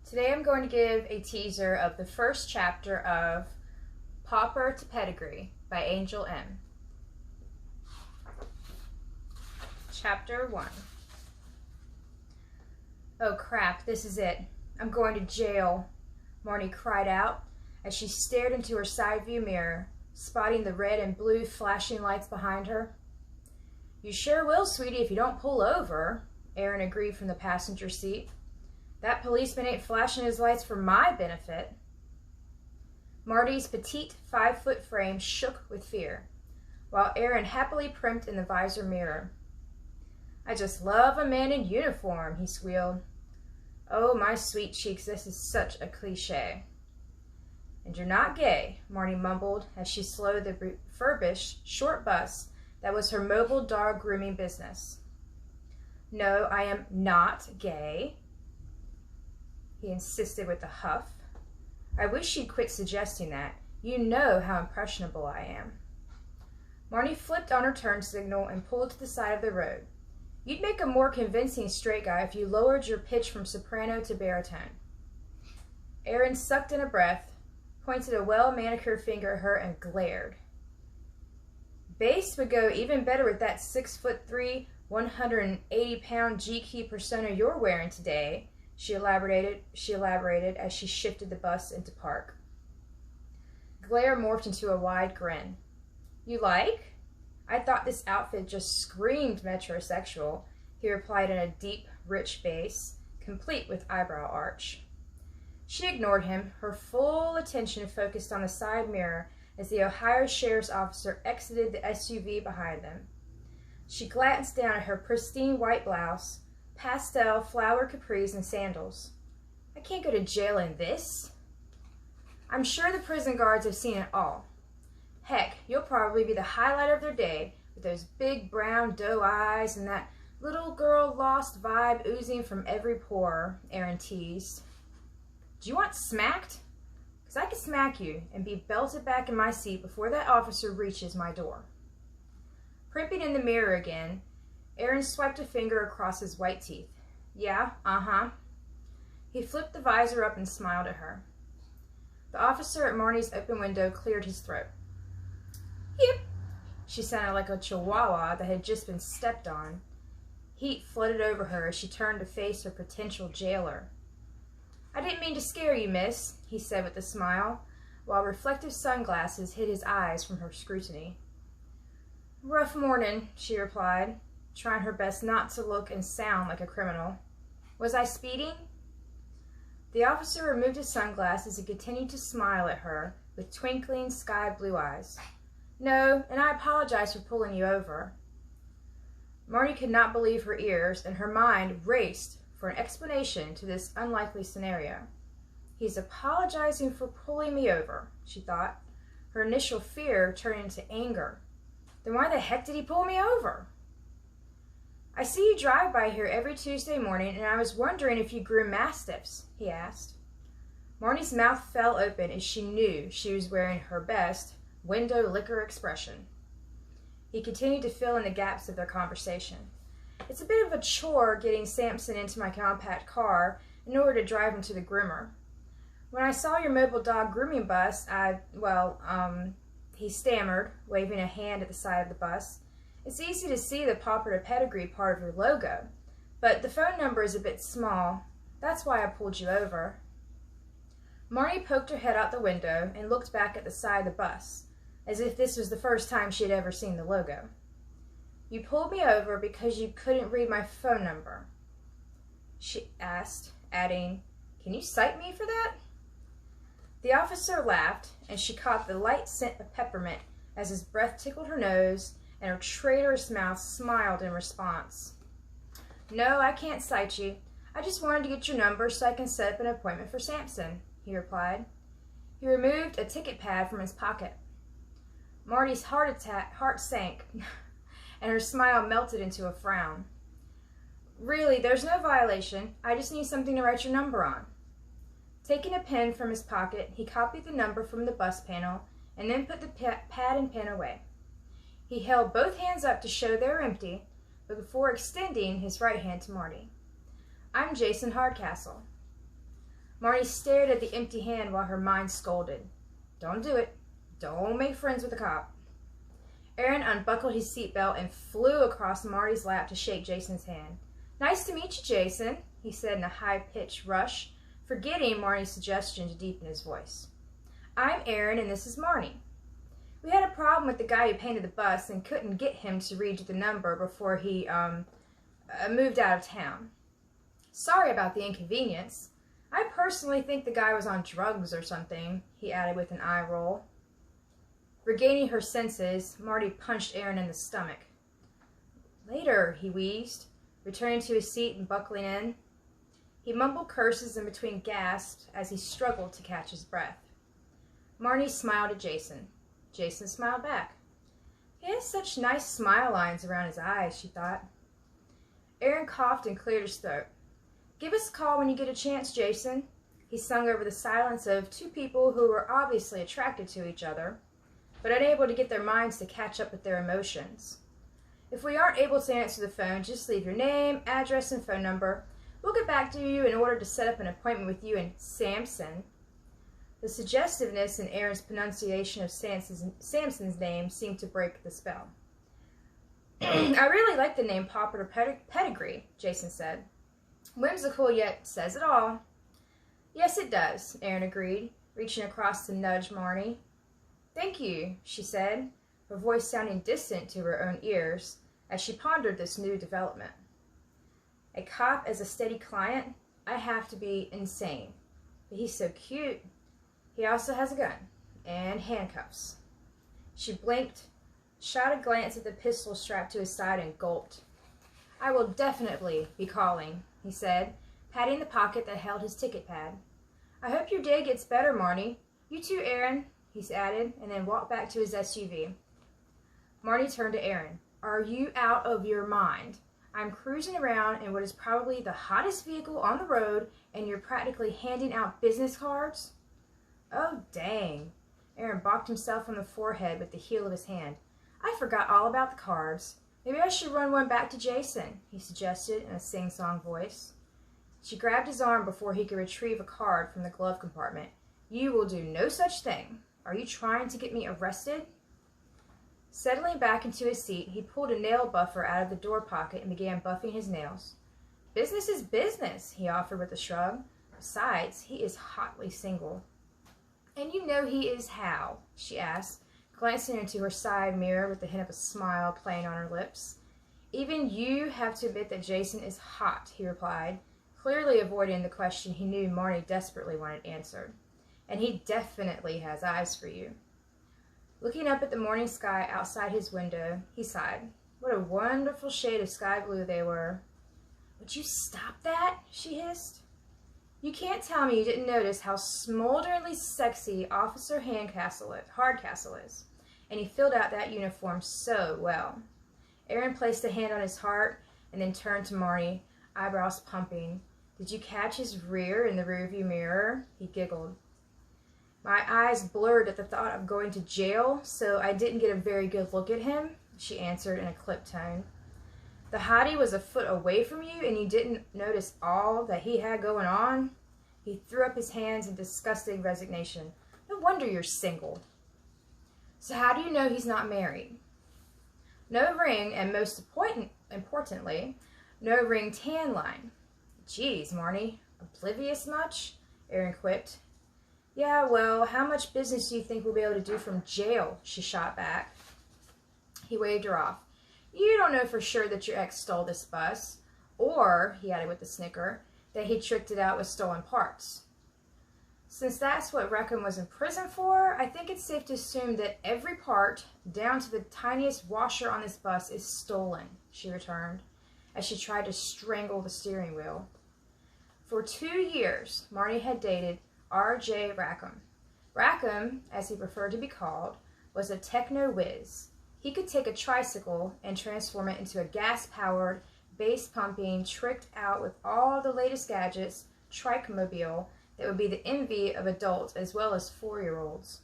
Today I'm going to give a teaser of the first chapter of Pawper to Pedigree by Angel M. Chapter 1. Oh crap, this is it. I'm going to jail, Marnie cried out as she stared into her side view mirror, spotting the red and blue flashing lights behind her. You sure will, sweetie, if you don't pull over, Aaron agreed from the passenger seat. That policeman ain't flashing his lights for my benefit. Marty's petite 5-foot frame shook with fear, while Aaron happily primped in the visor mirror. I just love a man in uniform, he squealed. Oh, my sweet cheeks, this is such a cliché. And you're not gay, Marty mumbled as she slowed the refurbished, short bus that was her mobile dog grooming business. No, I am not gay, he insisted with a huff. I wish you'd quit suggesting that. You know how impressionable I am. Marnie flipped on her turn signal and pulled to the side of the road. You'd make a more convincing straight guy if you lowered your pitch from soprano to baritone. Aaron sucked in a breath, pointed a well-manicured finger at her, and glared. Bass would go even better with that 6'3", 180-pound G-key persona you're wearing today, she elaborated as she shifted the bus into park. Glare morphed into a wide grin. You like? I thought this outfit just screamed metrosexual, he replied in a deep, rich bass, complete with eyebrow arch. She ignored him, her full attention focused on the side mirror as the Ohio Sheriff's officer exited the SUV behind them. She glanced down at her pristine white blouse, pastel flower capris, and sandals. I can't go to jail in this. I'm sure the prison guards have seen it all. Heck, you'll probably be the highlight of their day with those big brown doe eyes and that little girl lost vibe oozing from every pore, Aaron teased. Do you want smacked? Because I can smack you and be belted back in my seat before that officer reaches my door. Primping in the mirror again, Aaron swiped a finger across his white teeth. Yeah, uh-huh. He flipped the visor up and smiled at her. The officer at Marnie's open window cleared his throat. Yep. She sounded like a chihuahua that had just been stepped on. Heat flooded over her as she turned to face her potential jailer. I didn't mean to scare you, miss, he said with a smile, while reflective sunglasses hid his eyes from her scrutiny. Rough morning, she replied, trying her best not to look and sound like a criminal. Was I speeding? The officer removed his sunglasses and continued to smile at her with twinkling sky blue eyes. No, and I apologize for pulling you over. Marnie could not believe her ears, and her mind raced for an explanation to this unlikely scenario. He's apologizing for pulling me over, she thought, her initial fear turning into anger. Then why the heck did he pull me over? I see you drive by here every Tuesday morning, and I was wondering if you grew mastiffs, he asked. Marnie's mouth fell open as she knew she was wearing her best window liquor expression. He continued to fill in the gaps of their conversation. It's a bit of a chore getting Samson into my compact car in order to drive him to the groomer. When I saw your mobile dog grooming bus, he stammered, waving a hand at the side of the bus. It's easy to see the Pawper to Pedigree part of your logo, but the phone number is a bit small. That's why I pulled you over. Marnie poked her head out the window and looked back at the side of the bus, as if this was the first time she had ever seen the logo. You pulled me over because you couldn't read my phone number, she asked, adding, Can you cite me for that? The officer laughed, and she caught the light scent of peppermint as his breath tickled her nose, and her traitorous mouth smiled in response. No, I can't cite you. I just wanted to get your number so I can set up an appointment for Samson, he replied. He removed a ticket pad from his pocket. Marty's heart sank, and her smile melted into a frown. Really, there's no violation. I just need something to write your number on. Taking a pen from his pocket, he copied the number from the bus panel and then put the pad and pen away. He held both hands up to show they were empty, but before extending his right hand to Marty. I'm Jason Hardcastle. Marnie stared at the empty hand while her mind scolded. Don't do it. Don't make friends with a cop. Aaron unbuckled his seatbelt and flew across Marty's lap to shake Jason's hand. Nice to meet you, Jason, he said in a high-pitched rush, forgetting Marty's suggestion to deepen his voice. I'm Aaron, and this is Marty. We had a problem with the guy who painted the bus and couldn't get him to read you the number before he moved out of town. Sorry about the inconvenience. I personally think the guy was on drugs or something, he added with an eye roll. Regaining her senses, Marty punched Aaron in the stomach. Later, he wheezed, returning to his seat and buckling in. He mumbled curses in between gasps as he struggled to catch his breath. Marty smiled at Jason. Jason smiled back. He has such nice smile lines around his eyes, she thought. Aaron coughed and cleared his throat. Give us a call when you get a chance, Jason, he sung over the silence of two people who were obviously attracted to each other, but unable to get their minds to catch up with their emotions. If we aren't able to answer the phone, just leave your name, address, and phone number. We'll get back to you in order to set up an appointment with you and Samson. The suggestiveness in Aaron's pronunciation of Samson's name seemed to break the spell. I really like the name Pawper Pedigree, Jason said. Whimsical, yet says it all. Yes, it does, Aaron agreed, reaching across to nudge Marnie. Thank you, she said, her voice sounding distant to her own ears as she pondered this new development. A cop as a steady client? I have to be insane. But he's so cute. He also has a gun and handcuffs. She blinked, shot a glance at the pistol strapped to his side, and gulped. I will definitely be calling, he said, patting the pocket that held his ticket pad. I hope your day gets better, Marnie. You too, Aaron, he added, and then walked back to his SUV. Marnie turned to Aaron. Are you out of your mind? I'm cruising around in what is probably the hottest vehicle on the road, and you're practically handing out business cards? Oh, dang. Aaron bopped himself on the forehead with the heel of his hand. I forgot all about the cards. Maybe I should run one back to Jason, he suggested in a sing-song voice. She grabbed his arm before he could retrieve a card from the glove compartment. You will do no such thing. Are you trying to get me arrested? Settling back into his seat, he pulled a nail buffer out of the door pocket and began buffing his nails. Business is business, he offered with a shrug. Besides, he is hotly single. And you know he is how? She asked, glancing into her side mirror with the hint of a smile playing on her lips. Even you have to admit that Jason is hot, he replied, clearly avoiding the question he knew Marnie desperately wanted answered. And he definitely has eyes for you. Looking up at the morning sky outside his window, he sighed. What a wonderful shade of sky blue they were. Would you stop that? She hissed. You can't tell me you didn't notice how smolderingly sexy Officer Hardcastle is. And he filled out that uniform so well. Aaron placed a hand on his heart and then turned to Marnie, eyebrows pumping. Did you catch his rear in the rearview mirror? He giggled. My eyes blurred at the thought of going to jail, so I didn't get a very good look at him, she answered in a clipped tone. The hottie was a foot away from you and you didn't notice all that he had going on? He threw up his hands in disgusting resignation. No wonder you're single. So how do you know he's not married? No ring, and most importantly, no ring tan line. Geez, Marnie, oblivious much? Aaron quipped. Yeah, well, how much business do you think we'll be able to do from jail? She shot back. He waved her off. You don't know for sure that your ex stole this bus. Or, he added with a snicker, that he tricked it out with stolen parts. Since that's what Rackham was in prison for, I think it's safe to assume that every part, down to the tiniest washer on this bus, is stolen, she returned, as she tried to strangle the steering wheel. For 2 years, Marnie had dated R.J. Rackham. Rackham, as he preferred to be called, was a techno-whiz. He could take a tricycle and transform it into a gas-powered, bass-pumping, tricked out with all the latest gadgets, trike-mobile that would be the envy of adults as well as 4-year-olds.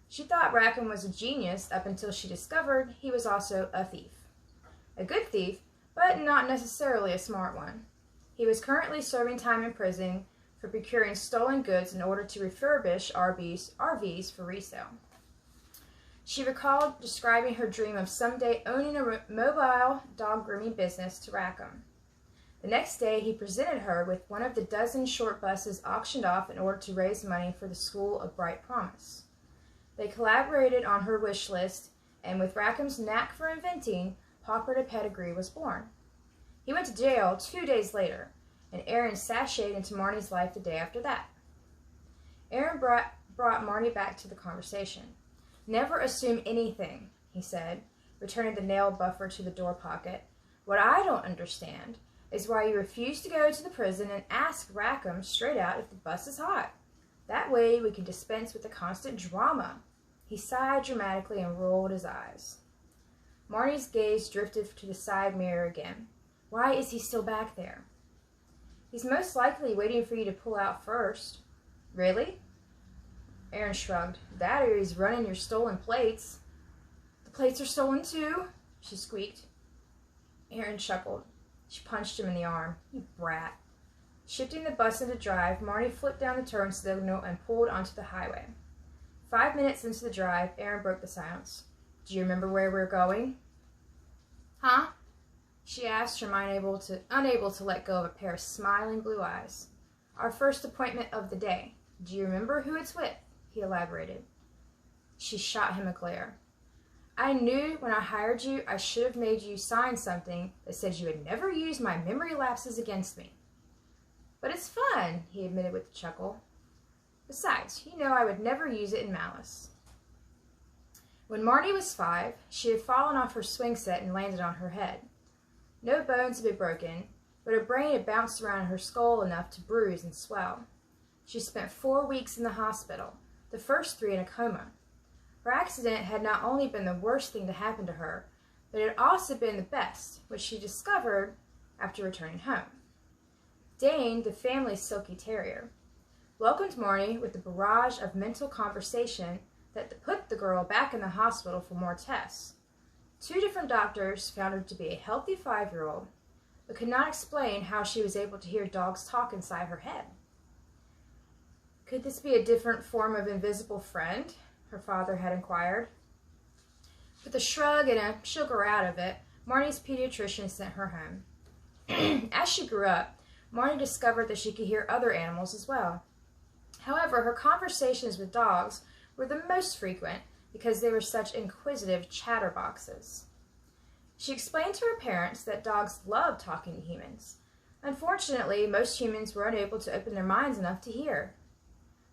She thought Rackham was a genius up until she discovered he was also a thief. A good thief, but not necessarily a smart one. He was currently serving time in prison for procuring stolen goods in order to refurbish RVs for resale. She recalled describing her dream of someday owning a mobile dog grooming business to Rackham. The next day, he presented her with one of the dozen short buses auctioned off in order to raise money for the School of Bright Promise. They collaborated on her wish list, and with Rackham's knack for inventing, Pawper to Pedigree was born. He went to jail 2 days later, and Aaron sashayed into Marnie's life the day after that. Aaron brought Marnie back to the conversation. "Never assume anything," he said, returning the nail buffer to the door pocket. "What I don't understand is why you refuse to go to the prison and ask Rackham straight out if the bus is hot. That way we can dispense with the constant drama." He sighed dramatically and rolled his eyes. Marnie's gaze drifted to the side mirror again. "Why is he still back there?" "He's most likely waiting for you to pull out first." "Really?" Aaron shrugged. "That or he's running your stolen plates." "The plates are stolen too?" she squeaked. Aaron chuckled. She punched him in the arm. "You brat." Shifting the bus into drive, Marnie flipped down the turn signal and pulled onto the highway. 5 minutes into the drive, Aaron broke the silence. "Do you remember where we're going?" "Huh?" she asked, her mind unable to let go of a pair of smiling blue eyes. "Our first appointment of the day. Do you remember who it's with?" he elaborated. She shot him a glare. "I knew when I hired you I should have made you sign something that said you would never use my memory lapses against me." "But it's fun," he admitted with a chuckle. "Besides, you know I would never use it in malice." When Marnie was 5, she had fallen off her swing set and landed on her head. No bones had been broken, but her brain had bounced around her skull enough to bruise and swell. She spent 4 weeks in the hospital, the first 3 in a coma. Her accident had not only been the worst thing to happen to her, but it had also been the best, which she discovered after returning home. Dane, the family's silky terrier, welcomed Marnie with a barrage of mental conversation that put the girl back in the hospital for more tests. 2 different doctors found her to be a healthy 5-year-old, but could not explain how she was able to hear dogs talk inside her head. "Could this be a different form of invisible friend?" her father had inquired. With a shrug and a "she'll grow out of it," Marnie's pediatrician sent her home. As she grew up, Marnie discovered that she could hear other animals as well. However, her conversations with dogs were the most frequent because they were such inquisitive chatterboxes. She explained to her parents that dogs love talking to humans. Unfortunately, most humans were unable to open their minds enough to hear.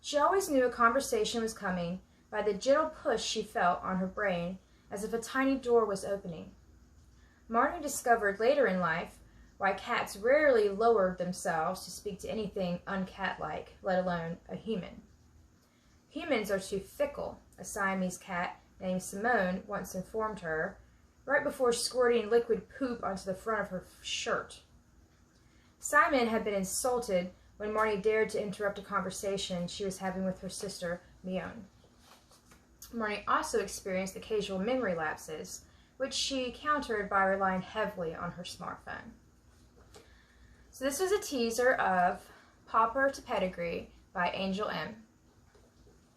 She always knew a conversation was coming by the gentle push she felt on her brain as if a tiny door was opening. Marnie discovered later in life why cats rarely lowered themselves to speak to anything uncat-like, let alone a human. Humans are too fickle, a Siamese cat named Simone once informed her, right before squirting liquid poop onto the front of her shirt. Simon had been insulted when Marnie dared to interrupt a conversation she was having with her sister, Mion. Marnie also experienced occasional memory lapses, which she countered by relying heavily on her smartphone. So this was a teaser of Pawper to Pedigree by Angel M.